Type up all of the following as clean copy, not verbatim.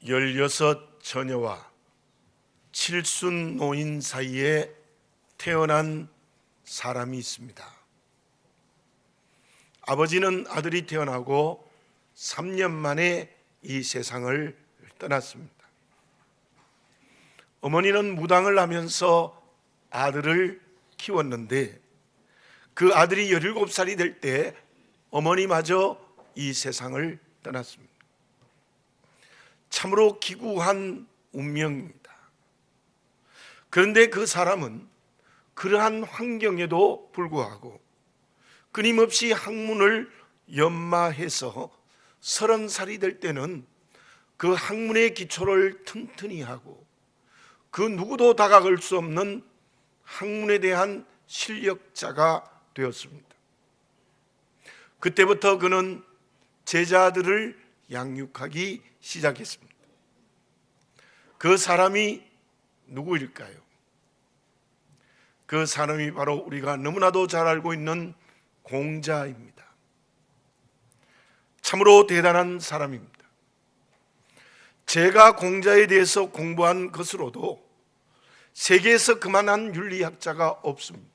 16 처녀와 7순 노인 사이에 태어난 사람이 있습니다. 아버지는 아들이 태어나고 3년 만에 이 세상을 떠났습니다. 어머니는 무당을 하면서 아들을 키웠는데 그 아들이 17살이 될 때 어머니마저 이 세상을 떠났습니다. 참으로 기구한 운명입니다. 그런데 그 사람은 그러한 환경에도 불구하고 끊임없이 학문을 연마해서 30살이 될 때는 그 학문의 기초를 튼튼히 하고 그 누구도 다가갈 수 없는 학문에 대한 실력자가 되었습니다. 그때부터 그는 제자들을 양육하기 시작했습니다. 그 사람이 누구일까요? 그 사람이 바로 우리가 너무나도 잘 알고 있는 공자입니다. 참으로 대단한 사람입니다. 제가 공자에 대해서 공부한 것으로도 세계에서 그만한 윤리학자가 없습니다.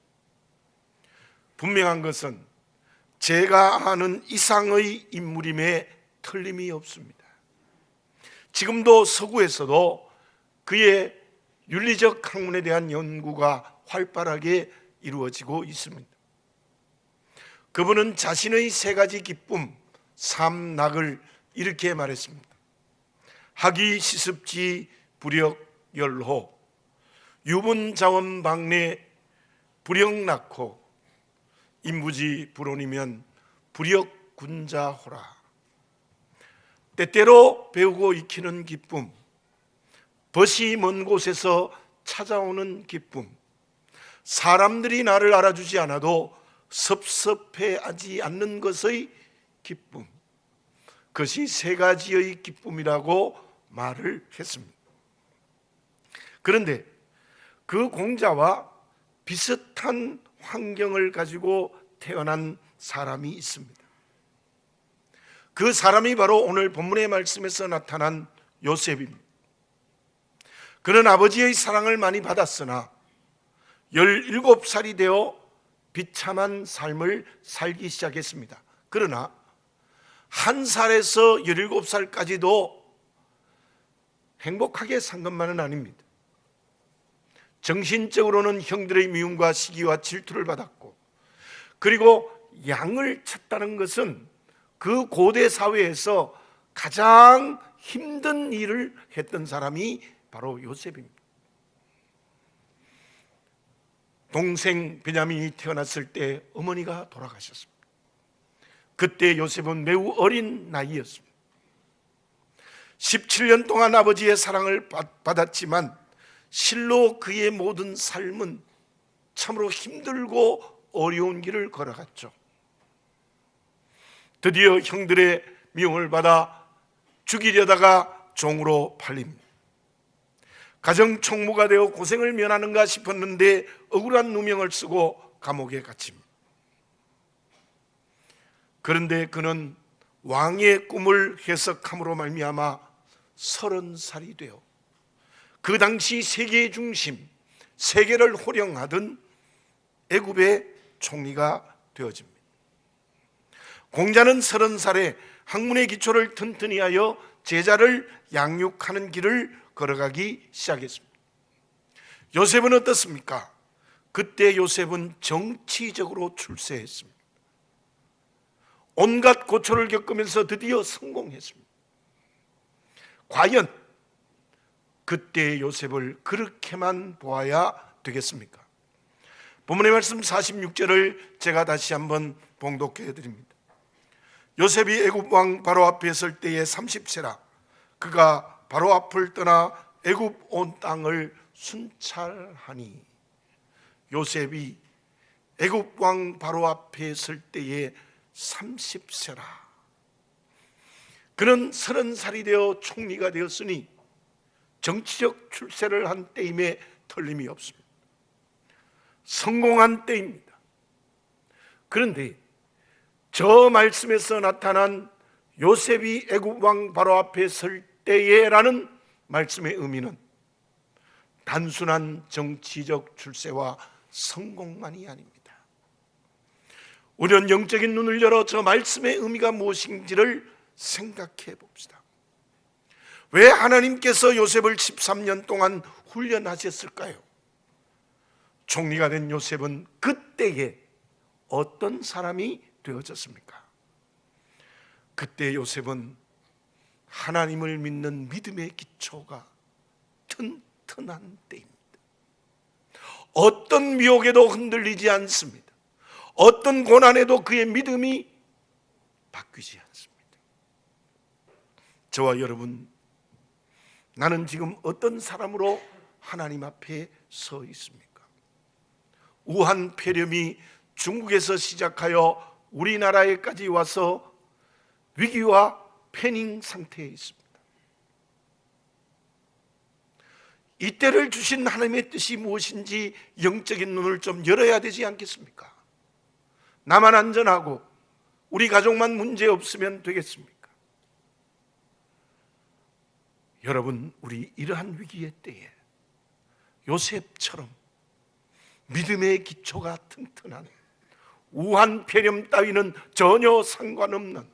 분명한 것은 제가 아는 이상의 인물임에 틀림이 없습니다. 지금도 서구에서도 그의 윤리적 학문에 대한 연구가 활발하게 이루어지고 있습니다. 그분은 자신의 3가지 기쁨, 삼낙을 이렇게 말했습니다. 학이 시습지 불역열호, 유분자원방내 불역낙호, 인부지 불온이면 불역군자호라. 때때로 배우고 익히는 기쁨, 벗이 먼 곳에서 찾아오는 기쁨, 사람들이 나를 알아주지 않아도 섭섭해하지 않는 것의 기쁨, 그것이 3가지의 기쁨이라고 말을 했습니다. 그런데 그 공자와 비슷한 환경을 가지고 태어난 사람이 있습니다. 그 사람이 바로 오늘 본문의 말씀에서 나타난 요셉입니다. 그는 아버지의 사랑을 많이 받았으나 17살이 되어 비참한 삶을 살기 시작했습니다. 그러나 1살에서 17살까지도 행복하게 산 것만은 아닙니다. 정신적으로는 형들의 미움과 시기와 질투를 받았고, 그리고 양을 쳤다는 것은 그 고대 사회에서 가장 힘든 일을 했던 사람이 바로 요셉입니다. 동생 베냐민이 태어났을 때 어머니가 돌아가셨습니다. 그때 요셉은 매우 어린 나이였습니다. 17년 동안 아버지의 사랑을 받았지만 실로 그의 모든 삶은 참으로 힘들고 어려운 길을 걸어갔죠. 드디어 형들의 미움을 받아 죽이려다가 종으로 팔립니다. 가정총무가 되어 고생을 면하는가 싶었는데 억울한 누명을 쓰고 감옥에 갇힙니다. 그런데 그는 왕의 꿈을 해석함으로 말미암아 30살이 되어 그 당시 세계의 중심, 세계를 호령하던 애굽의 총리가 되어집니다. 공자는 30살에 학문의 기초를 튼튼히 하여 제자를 양육하는 길을 걸어가기 시작했습니다. 요셉은 어떻습니까? 그때 요셉은 정치적으로 출세했습니다. 온갖 고초를 겪으면서 드디어 성공했습니다. 과연 그때 요셉을 그렇게만 보아야 되겠습니까? 본문의 말씀 46절을 제가 다시 한번 봉독해 드립니다. 요셉이 애굽 왕 바로 앞에 설 때에 30세라. 그가 바로 앞을 떠나 애굽 온 땅을 순찰하니. 요셉이 애굽 왕 바로 앞에 설 때에 30세라. 그는 30살이 되어 총리가 되었으니 정치적 출세를 한 때임에 틀림이 없습니다. 성공한 때입니다. 그런데 저 말씀에서 나타난 요셉이 애굽 왕 바로 앞에 설 그때에라는 말씀의 의미는 단순한 정치적 출세와 성공만이 아닙니다. 우리는 영적인 눈을 열어 저 말씀의 의미가 무엇인지를 생각해 봅시다. 왜 하나님께서 요셉을 13년 동안 훈련하셨을까요? 총리가 된 요셉은 그때에 어떤 사람이 되어졌습니까? 그때 요셉은 하나님을 믿는 믿음의 기초가 튼튼한 때입니다. 어떤 미혹에도 흔들리지 않습니다. 어떤 고난에도 그의 믿음이 바뀌지 않습니다. 저와 여러분, 나는 지금 어떤 사람으로 하나님 앞에 서 있습니까? 우한 폐렴이 중국에서 시작하여 우리나라에까지 와서 위기와 패닝 상태에 있습니다. 이때를 주신 하나님의 뜻이 무엇인지 영적인 눈을 좀 열어야 되지 않겠습니까? 나만 안전하고 우리 가족만 문제 없으면 되겠습니까? 여러분, 우리 이러한 위기의 때에 요셉처럼 믿음의 기초가 튼튼한, 우한 폐렴 따위는 전혀 상관없는,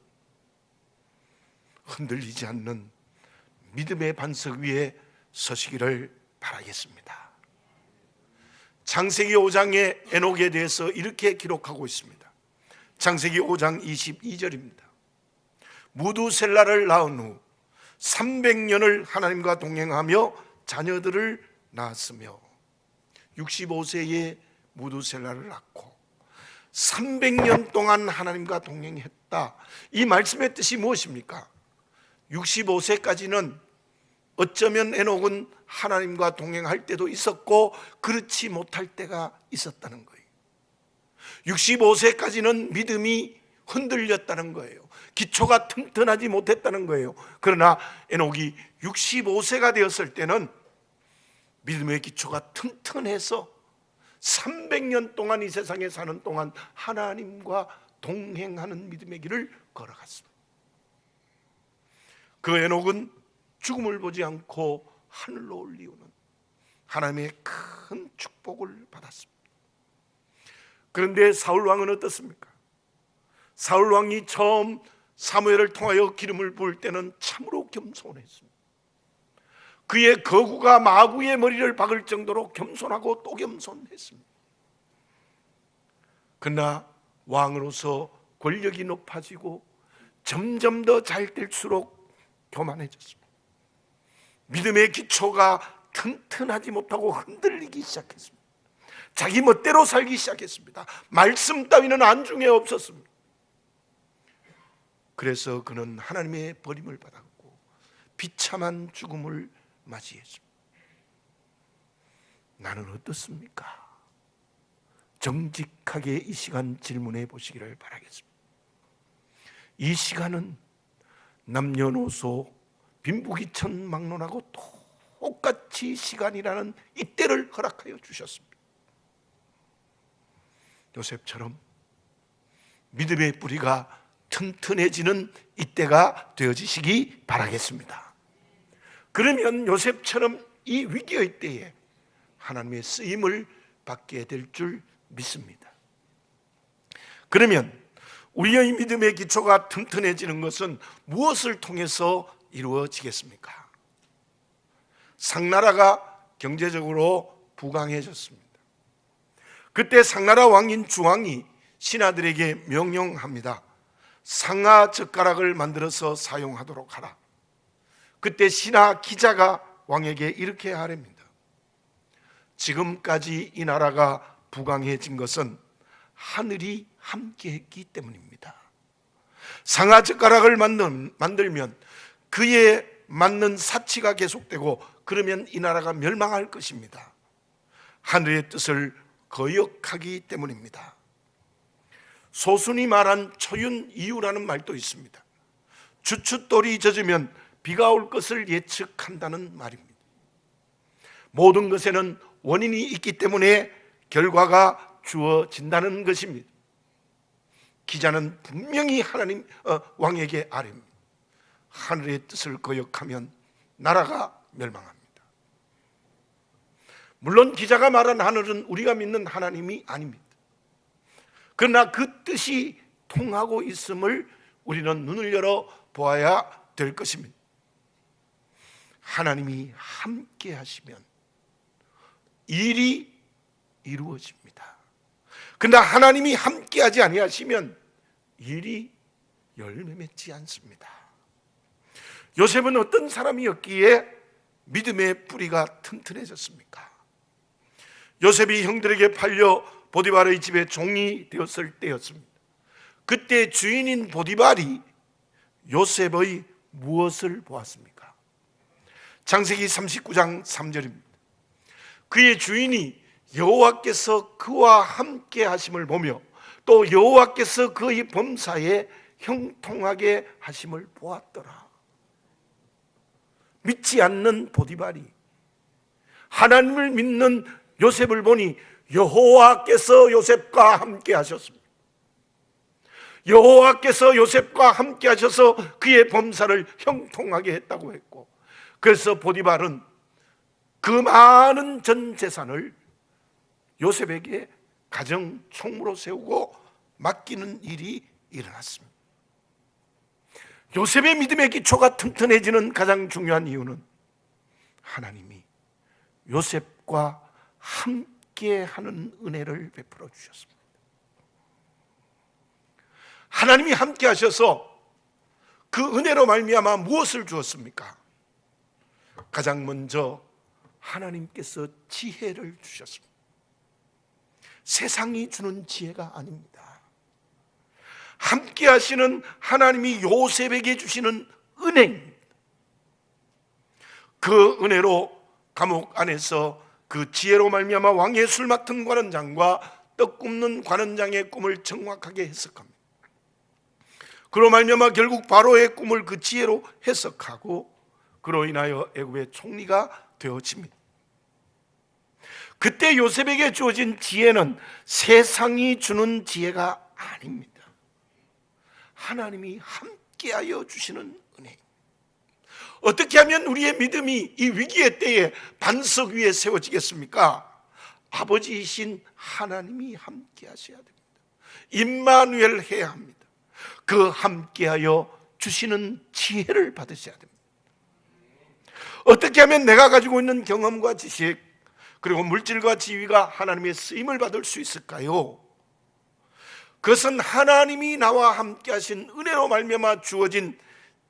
흔들리지 않는 믿음의 반석 위에 서시기를 바라겠습니다. 창세기 5장의 에녹에 대해서 이렇게 기록하고 있습니다. 창세기 5장 22절입니다. 무두셀라를 낳은 후 300년을 하나님과 동행하며 자녀들을 낳았으며, 65세에 무두셀라를 낳고 300년 동안 하나님과 동행했다. 이 말씀의 뜻이 무엇입니까? 65세까지는 어쩌면 에녹은 하나님과 동행할 때도 있었고 그렇지 못할 때가 있었다는 거예요. 65세까지는 믿음이 흔들렸다는 거예요. 기초가 튼튼하지 못했다는 거예요. 그러나 에녹이 65세가 되었을 때는 믿음의 기초가 튼튼해서 300년 동안 이 세상에 사는 동안 하나님과 동행하는 믿음의 길을 걸어갔습니다. 그 에녹은 죽음을 보지 않고 하늘로 올리우는 하나님의 큰 축복을 받았습니다. 그런데 사울 왕은 어떻습니까? 사울 왕이 처음 사무엘을 통하여 기름을 부을 때는 참으로 겸손했습니다. 그의 거구가 마구의 머리를 박을 정도로 겸손하고 또 겸손했습니다. 그러나 왕으로서 권력이 높아지고 점점 더 잘 될수록 교만해졌습니다. 믿음의 기초가 튼튼하지 못하고 흔들리기 시작했습니다. 자기 멋대로 살기 시작했습니다. 말씀 따위는 안중에 없었습니다. 그래서 그는 하나님의 버림을 받았고 비참한 죽음을 맞이했습니다. 나는 어떻습니까? 정직하게 이 시간 질문해 보시기를 바라겠습니다. 이 시간은 남녀노소 빈부귀천 막론하고 똑같이 시간이라는 이때를 허락하여 주셨습니다. 요셉처럼 믿음의 뿌리가 튼튼해지는 이때가 되어지시기 바라겠습니다. 그러면 요셉처럼 이 위기의 때에 하나님의 쓰임을 받게 될 줄 믿습니다. 그러면 우리의 믿음의 기초가 튼튼해지는 것은 무엇을 통해서 이루어지겠습니까? 상나라가 경제적으로 부강해졌습니다. 그때 상나라 왕인 주왕이 신하들에게 명령합니다. 상아 젓가락을 만들어서 사용하도록 하라. 그때 신하 기자가 왕에게 이렇게 하랍니다. 지금까지 이 나라가 부강해진 것은 하늘이 함께했기 때문입니다. 상아 젓가락을 만들면 그에 맞는 사치가 계속되고 그러면 이 나라가 멸망할 것입니다. 하늘의 뜻을 거역하기 때문입니다. 소순이 말한 초윤이유라는 말도 있습니다. 주춧돌이 젖으면 비가 올 것을 예측한다는 말입니다. 모든 것에는 원인이 있기 때문에 결과가 주어진다는 것입니다. 기자는 분명히 하나님 왕에게 아뢰입니다. 하늘의 뜻을 거역하면 나라가 멸망합니다. 물론 기자가 말한 하늘은 우리가 믿는 하나님이 아닙니다. 그러나 그 뜻이 통하고 있음을 우리는 눈을 열어 보아야 될 것입니다. 하나님이 함께 하시면 일이 이루어집니다. 그러나 하나님이 함께 하지 아니하시면 일이 열매 맺지 않습니다. 요셉은 어떤 사람이었기에 믿음의 뿌리가 튼튼해졌습니까? 요셉이 형들에게 팔려 보디발의 집에 종이 되었을 때였습니다. 그때 주인인 보디발이 요셉의 무엇을 보았습니까? 창세기 39장 3절입니다. 그의 주인이 여호와께서 그와 함께 하심을 보며 또 여호와께서 그의 범사에 형통하게 하심을 보았더라. 믿지 않는 보디발이 하나님을 믿는 요셉을 보니 여호와께서 요셉과 함께 하셨습니다. 여호와께서 요셉과 함께 하셔서 그의 범사를 형통하게 했다고 했고, 그래서 보디발은 그 많은 전 재산을 요셉에게 가정 총무로 세우고 맡기는 일이 일어났습니다. 요셉의 믿음의 기초가 튼튼해지는 가장 중요한 이유는 하나님이 요셉과 함께하는 은혜를 베풀어 주셨습니다. 하나님이 함께 하셔서 그 은혜로 말미암아 무엇을 주었습니까? 가장 먼저 하나님께서 지혜를 주셨습니다. 세상이 주는 지혜가 아닙니다. 함께 하시는 하나님이 요셉에게 주시는 은혜입니다. 그 은혜로 감옥 안에서 그 지혜로 말미암아 왕의 술 맡은 관원장과 떡 굽는 관원장의 꿈을 정확하게 해석합니다. 그로 말미암아 결국 바로의 꿈을 그 지혜로 해석하고 그로 인하여 애굽의 총리가 되어집니다. 그때 요셉에게 주어진 지혜는 세상이 주는 지혜가 아닙니다. 하나님이 함께하여 주시는 은혜. 어떻게 하면 우리의 믿음이 이 위기의 때에 반석 위에 세워지겠습니까? 아버지이신 하나님이 함께하셔야 됩니다. 임마누엘 해야 합니다. 그 함께하여 주시는 지혜를 받으셔야 됩니다. 어떻게 하면 내가 가지고 있는 경험과 지식 그리고 물질과 지위가 하나님의 쓰임을 받을 수 있을까요? 그것은 하나님이 나와 함께 하신 은혜로 말미암아 주어진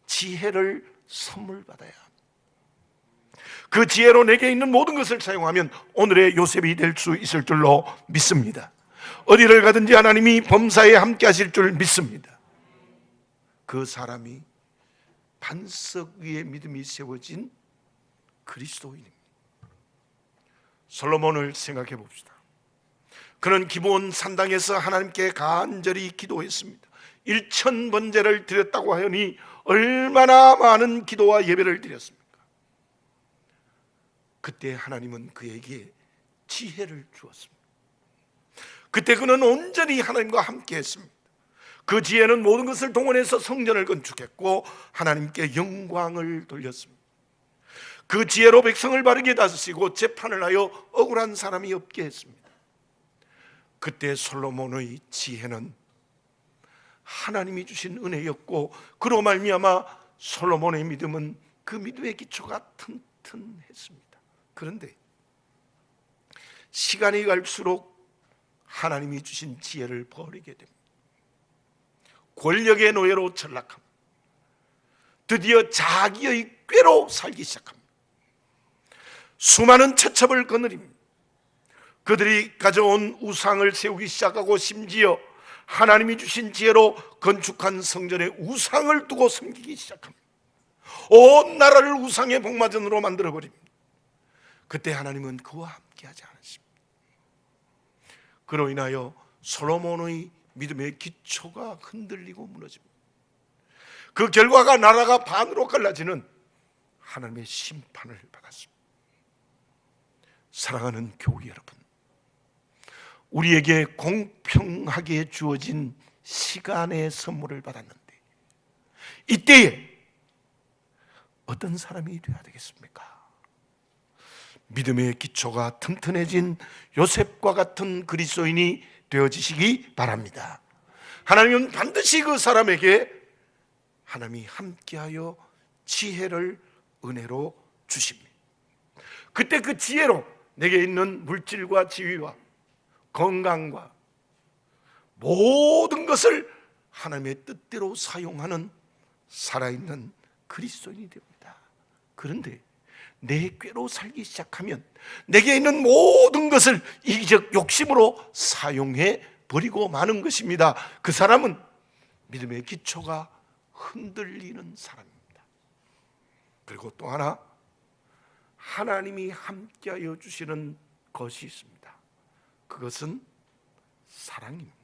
지혜를 선물 받아야 합니다. 그 지혜로 내게 있는 모든 것을 사용하면 오늘의 요셉이 될 수 있을 줄로 믿습니다. 어디를 가든지 하나님이 범사에 함께 하실 줄 믿습니다. 그 사람이 반석 위에 믿음이 세워진 그리스도인입니다. 솔로몬을 생각해 봅시다. 그는 기브온 산당에서 하나님께 간절히 기도했습니다. 1000번제를 드렸다고 하니 얼마나 많은 기도와 예배를 드렸습니까? 그때 하나님은 그에게 지혜를 주었습니다. 그때 그는 온전히 하나님과 함께 했습니다. 그 지혜는 모든 것을 동원해서 성전을 건축했고 하나님께 영광을 돌렸습니다. 그 지혜로 백성을 바르게 다스리고 재판을 하여 억울한 사람이 없게 했습니다. 그때 솔로몬의 지혜는 하나님이 주신 은혜였고 그로 말미암아 솔로몬의 믿음은 그 믿음의 기초가 튼튼했습니다. 그런데 시간이 갈수록 하나님이 주신 지혜를 버리게 됩니다. 권력의 노예로 전락합니다. 드디어 자기의 꾀로 살기 시작합니다. 수많은 처첩을 거느립니다. 그들이 가져온 우상을 세우기 시작하고 심지어 하나님이 주신 지혜로 건축한 성전에 우상을 두고 섬기기 시작합니다. 온 나라를 우상의 복마전으로 만들어버립니다. 그때 하나님은 그와 함께하지 않으십니다. 그로 인하여 솔로몬의 믿음의 기초가 흔들리고 무너집니다. 그 결과가 나라가 반으로 갈라지는 하나님의 심판을 받았습니다. 사랑하는 교회 여러분, 우리에게 공평하게 주어진 시간의 선물을 받았는데 이때에 어떤 사람이 되어야 되겠습니까? 믿음의 기초가 튼튼해진 요셉과 같은 그리스도인이 되어지시기 바랍니다. 하나님은 반드시 그 사람에게 하나님이 함께하여 지혜를 은혜로 주십니다. 그때 그 지혜로 내게 있는 물질과 지위와 건강과 모든 것을 하나님의 뜻대로 사용하는 살아있는 그리스도인이 됩니다. 그런데 내 꾀로 살기 시작하면 내게 있는 모든 것을 이기적 욕심으로 사용해 버리고 마는 것입니다. 그 사람은 믿음의 기초가 흔들리는 사람입니다. 그리고 또 하나, 하나님이 함께하여 주시는 것이 있습니다. 그것은 사랑입니다.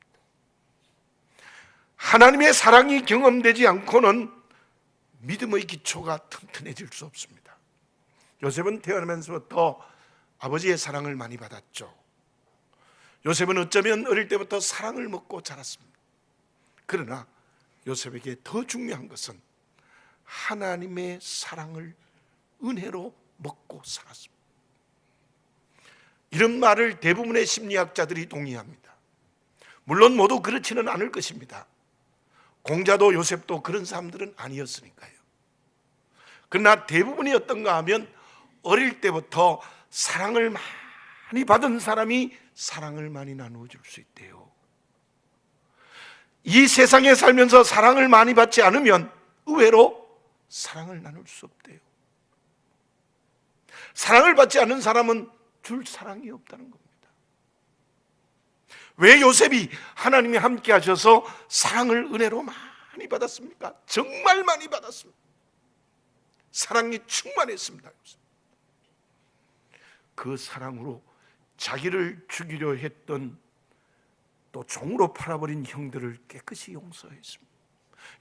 하나님의 사랑이 경험되지 않고는 믿음의 기초가 튼튼해질 수 없습니다. 요셉은 태어나면서부터 아버지의 사랑을 많이 받았죠. 요셉은 어쩌면 어릴 때부터 사랑을 먹고 자랐습니다. 그러나 요셉에게 더 중요한 것은 하나님의 사랑을 은혜로 먹고 살았습니다. 이런 말을 대부분의 심리학자들이 동의합니다. 물론 모두 그렇지는 않을 것입니다. 공자도 요셉도 그런 사람들은 아니었으니까요. 그러나 대부분이 어떤가 하면 어릴 때부터 사랑을 많이 받은 사람이 사랑을 많이 나누어줄 수 있대요. 이 세상에 살면서 사랑을 많이 받지 않으면 의외로 사랑을 나눌 수 없대요. 사랑을 받지 않는 사람은 줄 사랑이 없다는 겁니다. 왜 요셉이 하나님이 함께 하셔서 사랑을 은혜로 많이 받았습니까? 정말 많이 받았습니다. 사랑이 충만했습니다. 그 사랑으로 자기를 죽이려 했던 또 종으로 팔아버린 형들을 깨끗이 용서했습니다.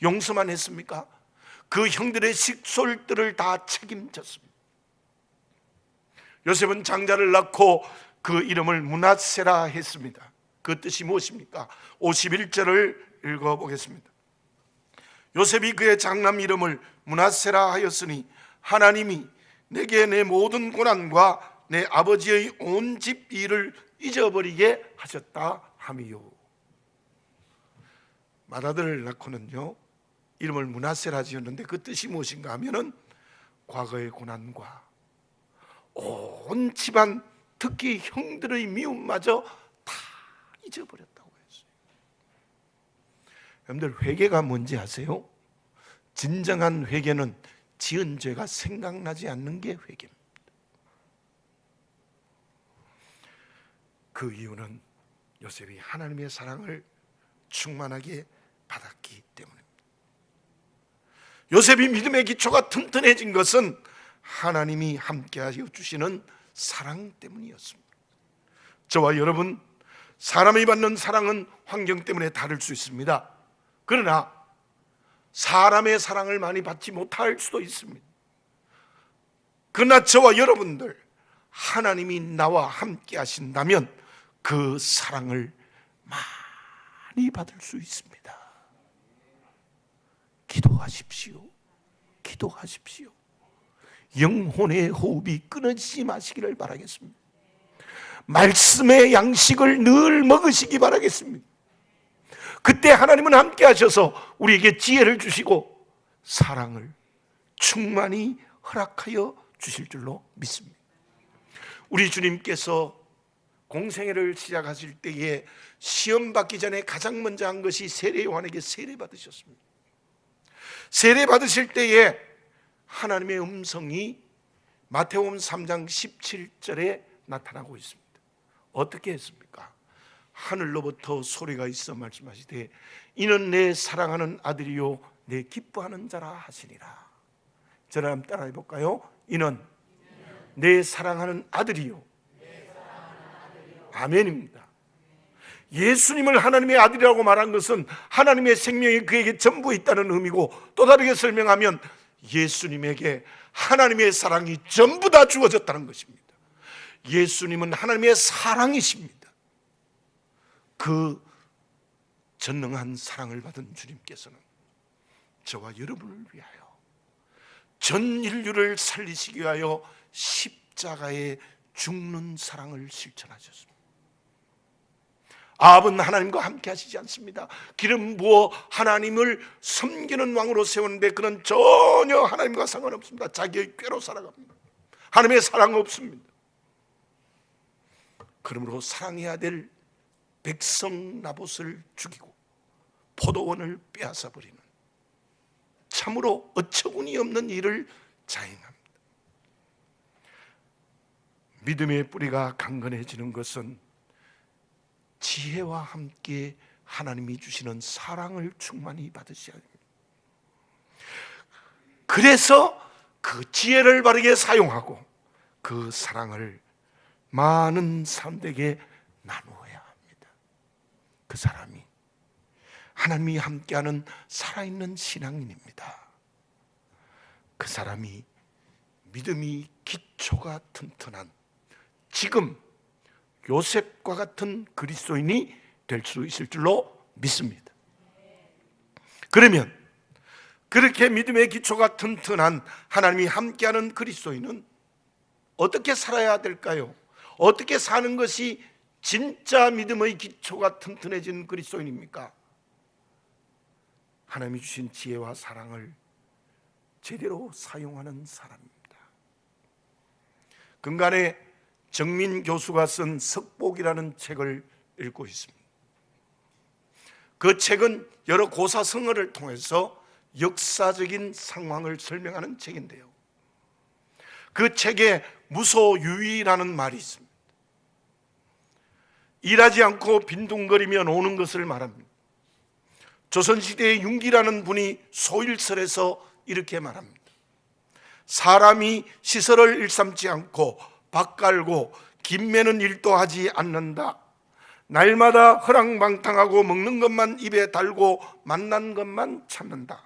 용서만 했습니까? 그 형들의 식솔들을 다 책임졌습니다. 요셉은 장자를 낳고 그 이름을 므낫세라 했습니다. 그 뜻이 무엇입니까? 51절을 읽어보겠습니다. 요셉이 그의 장남 이름을 므낫세라 하였으니 하나님이 내게 내 모든 고난과 내 아버지의 온 집 일을 잊어버리게 하셨다 함이요. 맏아들을 낳고는요 이름을 므낫세라 지었는데 그 뜻이 무엇인가 하면은 과거의 고난과 온 집안 특히 형들의 미움마저 다 잊어버렸다고 했어요. 여러분들 회개가 뭔지 아세요? 진정한 회개는 지은 죄가 생각나지 않는 게 회개입니다. 그 이유는 요셉이 하나님의 사랑을 충만하게 받았기 때문입니다. 요셉이 믿음의 기초가 튼튼해진 것은 하나님이 함께하여 주시는 사랑 때문이었습니다. 저와 여러분, 사람이 받는 사랑은 환경 때문에 다를 수 있습니다. 그러나 사람의 사랑을 많이 받지 못할 수도 있습니다. 그러나 저와 여러분들, 하나님이 나와 함께 하신다면 그 사랑을 많이 받을 수 있습니다. 기도하십시오. 기도하십시오. 영혼의 호흡이 끊어지지 마시기를 바라겠습니다. 말씀의 양식을 늘 먹으시기 바라겠습니다. 그때 하나님은 함께 하셔서 우리에게 지혜를 주시고 사랑을 충만히 허락하여 주실 줄로 믿습니다. 우리 주님께서 공생애를 시작하실 때에 시험 받기 전에 가장 먼저 한 것이 세례 요한에게 세례 받으셨습니다. 세례 받으실 때에 하나님의 음성이 마태복음 3장 17절에 나타나고 있습니다. 어떻게 했습니까? 하늘로부터 소리가 있어 말씀하시되 이는 내 사랑하는 아들이요 내 기뻐하는 자라 하시니라. 저를 한번 따라해 볼까요? 이는 내 사랑하는 아들이요. 아멘입니다. 예수님을 하나님의 아들이라고 말한 것은 하나님의 생명이 그에게 전부 있다는 의미고, 또 다르게 설명하면 예수님에게 하나님의 사랑이 전부 다 주어졌다는 것입니다. 예수님은 하나님의 사랑이십니다. 그 전능한 사랑을 받은 주님께서는 저와 여러분을 위하여 전 인류를 살리시기 위하여 십자가에 죽는 사랑을 실천하셨습니다. 아합은 하나님과 함께 하시지 않습니다. 기름 부어 하나님을 섬기는 왕으로 세웠는데 그는 전혀 하나님과 상관없습니다. 자기의 꾀로 살아갑니다. 하나님의 사랑 없습니다. 그러므로 사랑해야 될 백성 나봇을 죽이고 포도원을 빼앗아 버리는 참으로 어처구니 없는 일을 자행합니다. 믿음의 뿌리가 강건해지는 것은 지혜와 함께 하나님이 주시는 사랑을 충만히 받으셔야 합니다. 그래서 그 지혜를 바르게 사용하고 그 사랑을 많은 사람들에게 나누어야 합니다. 그 사람이 하나님이 함께하는 살아있는 신앙인입니다. 그 사람이 믿음이 기초가 튼튼한 지금 요셉과 같은 그리스도인이 될 수 있을 줄로 믿습니다. 그러면 그렇게 믿음의 기초가 튼튼한 하나님이 함께하는 그리스도인은 어떻게 살아야 될까요? 어떻게 사는 것이 진짜 믿음의 기초가 튼튼해진 그리스도인입니까? 하나님이 주신 지혜와 사랑을 제대로 사용하는 사람입니다. 근간에 정민 교수가 쓴 석복이라는 책을 읽고 있습니다. 그 책은 여러 고사성어를 통해서 역사적인 상황을 설명하는 책인데요, 그 책에 무소유의라는 말이 있습니다. 일하지 않고 빈둥거리며 노는 것을 말합니다. 조선시대의 윤기라는 분이 소일설에서 이렇게 말합니다. 사람이 시설을 일삼지 않고 밥 갈고 김 매는 일도 하지 않는다. 날마다 허랑방탕하고 먹는 것만 입에 달고 만난 것만 찾는다.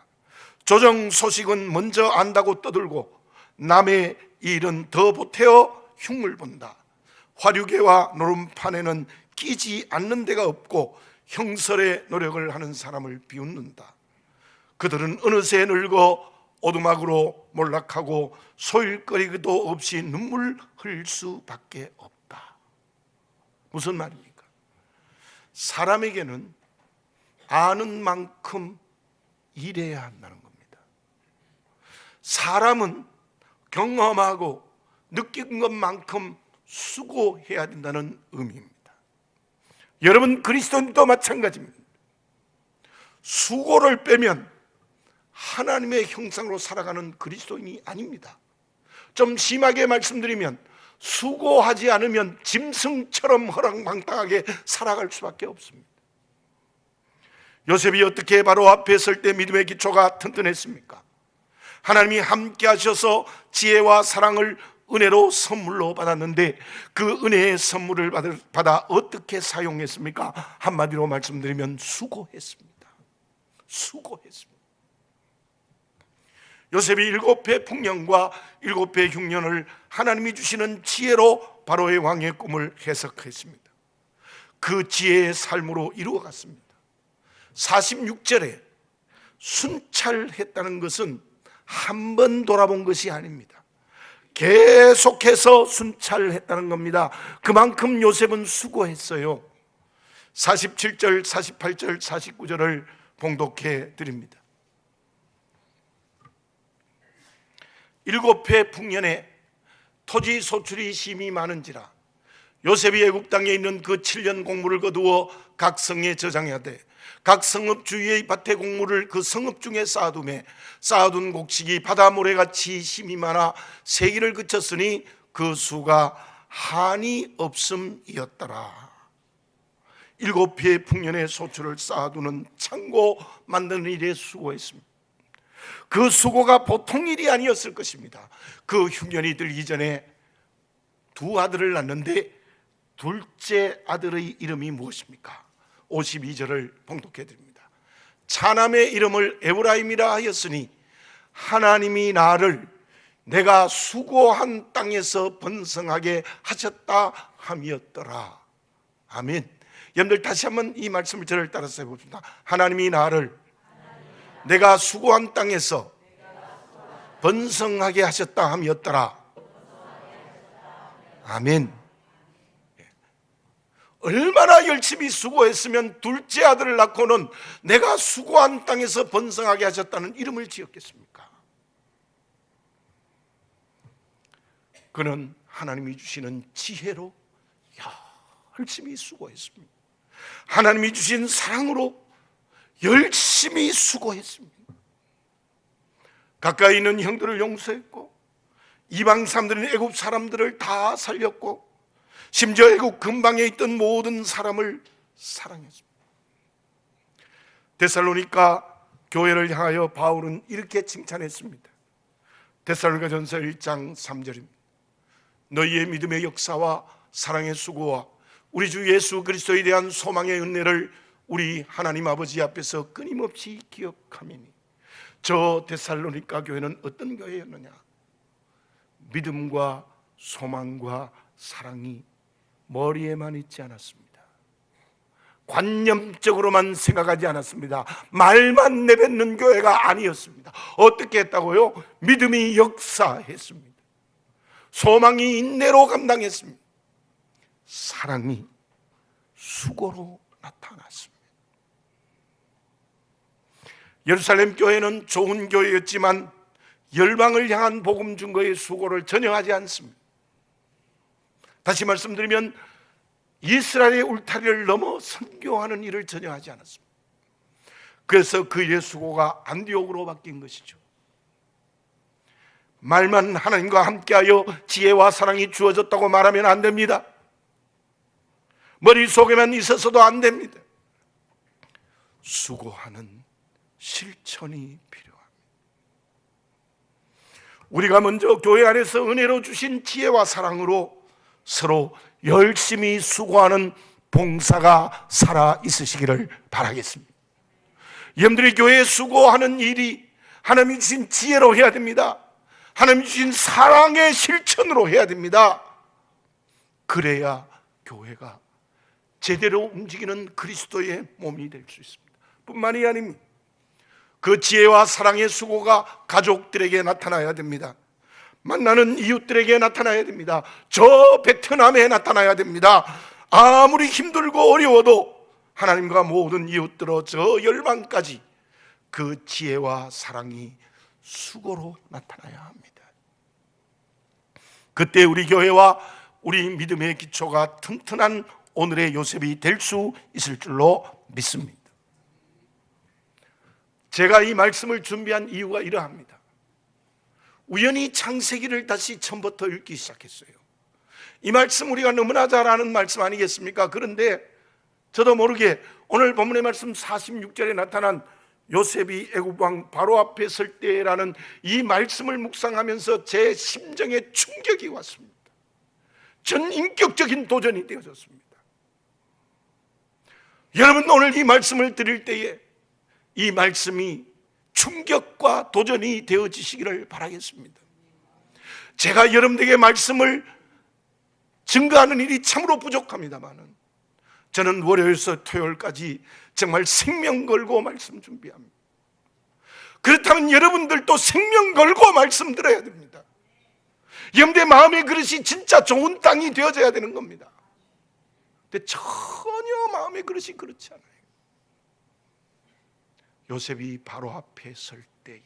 조정 소식은 먼저 안다고 떠들고 남의 일은 더 보태어 흉을 본다. 화류계와 노름판에는 끼지 않는 데가 없고 형설의 노력을 하는 사람을 비웃는다. 그들은 어느새 늙어 오두막으로 몰락하고 소일거리도 없이 눈물 흘릴 수밖에 없다. 무슨 말입니까? 사람에게는 아는 만큼 일해야 한다는 겁니다. 사람은 경험하고 느낀 것만큼 수고해야 된다는 의미입니다. 여러분, 그리스도인도 마찬가지입니다. 수고를 빼면 하나님의 형상으로 살아가는 그리스도인이 아닙니다. 좀 심하게 말씀드리면 수고하지 않으면 짐승처럼 허랑방탕하게 살아갈 수밖에 없습니다. 요셉이 어떻게 바로 앞에 설 때 믿음의 기초가 튼튼했습니까? 하나님이 함께 하셔서 지혜와 사랑을 은혜로 선물로 받았는데 그 은혜의 선물을 받아 어떻게 사용했습니까? 한마디로 말씀드리면 수고했습니다. 수고했습니다. 요셉이 7배 풍년과 7배 흉년을 하나님이 주시는 지혜로 바로의 왕의 꿈을 해석했습니다. 그 지혜의 삶으로 이루어갔습니다. 46절에 순찰했다는 것은 한 번 돌아본 것이 아닙니다. 계속해서 순찰했다는 겁니다. 그만큼 요셉은 수고했어요. 47절, 48절, 49절을 봉독해 드립니다. 7해 풍년에 토지 소출이 심히 많은지라 요셉이 애굽 땅에 있는 그 7년 곡물을 거두어 각 성에 저장하되 각 성읍 주위의 밭의 곡물을 그 성읍 중에 쌓아두매 쌓아둔 곡식이 바다 모래같이 심이 많아 세기를 그쳤으니 그 수가 한이 없음이었더라. 7해 풍년의 소출을 쌓아두는 창고 만드는 일에 수고했습니다. 그 수고가 보통 일이 아니었을 것입니다. 그 흉년이 들기 전에 두 아들을 낳는데 둘째 아들의 이름이 무엇입니까? 52절을 봉독해 드립니다. 차남의 이름을 에브라임이라 하였으니 하나님이 나를 내가 수고한 땅에서 번성하게 하셨다 함이었더라. 아멘. 여러분들 다시 한번 이 말씀을 저를 따라서 해봅시다. 하나님이 나를 내가 수고한 땅에서 번성하게 하셨다 함이었더라. 아멘. 얼마나 열심히 수고했으면 둘째 아들을 낳고는 내가 수고한 땅에서 번성하게 하셨다는 이름을 지었겠습니까? 그는 하나님이 주시는 지혜로 열심히 수고했습니다. 하나님이 주신 사랑으로 열심히 수고했습니다. 가까이 있는 형들을 용서했고, 이방 사람들은 애굽 사람들을 다 살렸고, 심지어 애굽 근방에 있던 모든 사람을 사랑했습니다. 데살로니가 교회를 향하여 바울은 이렇게 칭찬했습니다. 데살로니가전서 1장 3절입니다. 너희의 믿음의 역사와 사랑의 수고와 우리 주 예수 그리스도에 대한 소망의 은혜를 우리 하나님 아버지 앞에서 끊임없이 기억하미니. 저 데살로니가 교회는 어떤 교회였느냐? 믿음과 소망과 사랑이 머리에만 있지 않았습니다. 관념적으로만 생각하지 않았습니다. 말만 내뱉는 교회가 아니었습니다. 어떻게 했다고요? 믿음이 역사했습니다. 소망이 인내로 감당했습니다. 사랑이 수고로 나타났습니다. 예루살렘 교회는 좋은 교회였지만 열방을 향한 복음 증거의 수고를 전혀 하지 않습니다. 다시 말씀드리면 이스라엘의 울타리를 넘어 선교하는 일을 전혀 하지 않았습니다. 그래서 그의 수고가 안디옥으로 바뀐 것이죠. 말만 하나님과 함께하여 지혜와 사랑이 주어졌다고 말하면 안 됩니다. 머릿속에만 있어서도 안 됩니다. 수고하는 실천이 필요합니다. 우리가 먼저 교회 안에서 은혜로 주신 지혜와 사랑으로 서로 열심히 수고하는 봉사가 살아 있으시기를 바라겠습니다. 여러분들이 교회에 수고하는 일이 하나님이 주신 지혜로 해야 됩니다. 하나님이 주신 사랑의 실천으로 해야 됩니다. 그래야 교회가 제대로 움직이는 그리스도의 몸이 될 수 있습니다. 뿐만이 아닙니다. 그 지혜와 사랑의 수고가 가족들에게 나타나야 됩니다. 만나는 이웃들에게 나타나야 됩니다. 저 베트남에 나타나야 됩니다. 아무리 힘들고 어려워도 하나님과 모든 이웃들어 저 열방까지 그 지혜와 사랑이 수고로 나타나야 합니다. 그때 우리 교회와 우리 믿음의 기초가 튼튼한 오늘의 요셉이 될 수 있을 줄로 믿습니다. 제가 이 말씀을 준비한 이유가 이러합니다. 우연히 창세기를 다시 처음부터 읽기 시작했어요. 이 말씀 우리가 너무나 잘 아는 말씀 아니겠습니까? 그런데 저도 모르게 오늘 본문의 말씀 46절에 나타난 요셉이 애굽왕 바로 앞에 설 때라는 이 말씀을 묵상하면서 제 심정에 충격이 왔습니다. 전 인격적인 도전이 되어졌습니다. 여러분, 오늘 이 말씀을 드릴 때에 이 말씀이 충격과 도전이 되어지시기를 바라겠습니다. 제가 여러분들에게 말씀을 증거하는 일이 참으로 부족합니다만 저는 월요일에서 토요일까지 정말 생명 걸고 말씀 준비합니다. 그렇다면 여러분들도 생명 걸고 말씀 들어야 됩니다. 여러분들의 마음의 그릇이 진짜 좋은 땅이 되어져야 되는 겁니다. 근데 전혀 마음의 그릇이 그렇지 않아요. 요셉이 바로 앞에 설 때에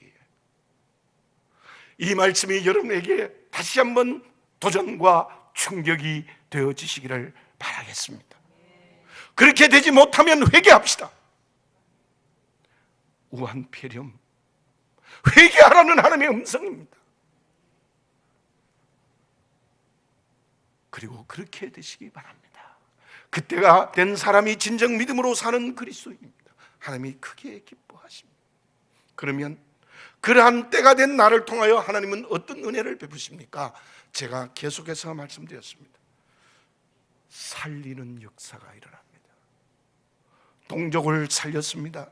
이 말씀이 여러분에게 다시 한번 도전과 충격이 되어지시기를 바라겠습니다. 그렇게 되지 못하면 회개합시다. 우한폐렴, 회개하라는 하나님의 음성입니다. 그리고 그렇게 되시기 바랍니다. 그때가 된 사람이 진정 믿음으로 사는 그리스도입니다. 하나님이 크게 기뻐하십니다. 그러면 그러한 때가 된 나를 통하여 하나님은 어떤 은혜를 베푸십니까? 제가 계속해서 말씀드렸습니다. 살리는 역사가 일어납니다. 동족을 살렸습니다.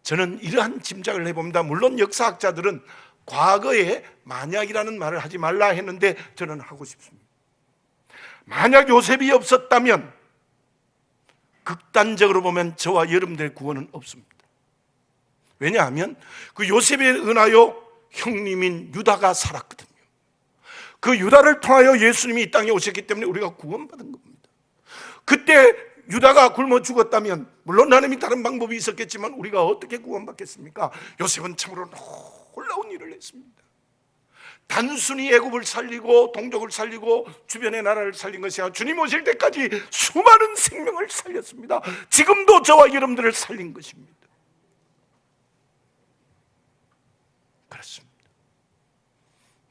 저는 이러한 짐작을 해봅니다. 물론 역사학자들은 과거에 만약이라는 말을 하지 말라 했는데 저는 하고 싶습니다. 만약 요셉이 없었다면 극단적으로 보면 저와 여러분들의 구원은 없습니다. 왜냐하면 그 요셉에 은하여 형님인 유다가 살았거든요. 그 유다를 통하여 예수님이 이 땅에 오셨기 때문에 우리가 구원받은 겁니다. 그때 유다가 굶어 죽었다면 물론 하나님이 다른 방법이 있었겠지만 우리가 어떻게 구원받겠습니까? 요셉은 참으로 놀라운 일을 했습니다. 단순히 애굽을 살리고 동족을 살리고 주변의 나라를 살린 것이 아니라 주님 오실 때까지 수많은 생명을 살렸습니다. 지금도 저와 여러분들을 살린 것입니다. 그렇습니다.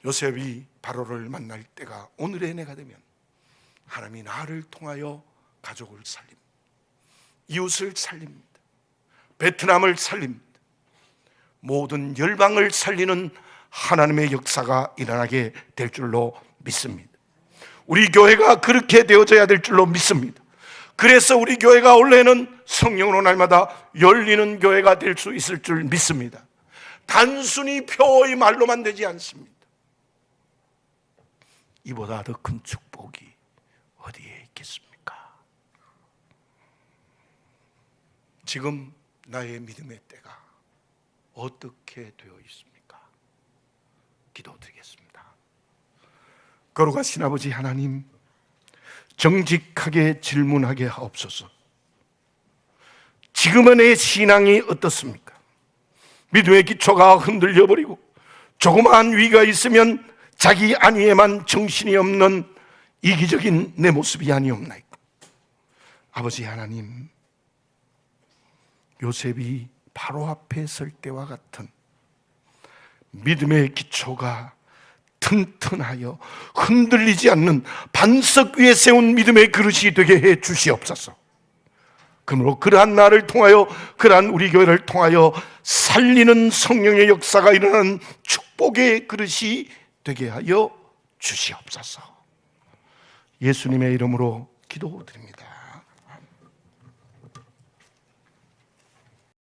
요셉이 바로를 만날 때가 오늘의 내가 되면 하나님이 나를 통하여 가족을 살립니다. 이웃을 살립니다. 베트남을 살립니다. 모든 열방을 살리는 하나님의 역사가 일어나게 될 줄로 믿습니다. 우리 교회가 그렇게 되어져야 될 줄로 믿습니다. 그래서 우리 교회가 원래는 성령으로 날마다 열리는 교회가 될 수 있을 줄 믿습니다. 단순히 표의 말로만 되지 않습니다. 이보다 더 큰 축복이 어디에 있겠습니까? 지금 나의 믿음의 때가 어떻게 되어 있습니까? 기도드리겠습니다. 거룩하신 아버지 하나님, 정직하게 질문하게 하옵소서. 지금의 내 신앙이 어떻습니까? 믿음의 기초가 흔들려버리고 조그마한 위기가 있으면 자기 안위에만 정신이 없는 이기적인 내 모습이 아니옵나이까. 아버지 하나님, 요셉이 바로 앞에 설 때와 같은 믿음의 기초가 튼튼하여 흔들리지 않는 반석 위에 세운 믿음의 그릇이 되게 해 주시옵소서. 그러므로 그러한 나를 통하여, 그러한 우리 교회를 통하여 살리는 성령의 역사가 일어나는 축복의 그릇이 되게 하여 주시옵소서. 예수님의 이름으로 기도드립니다.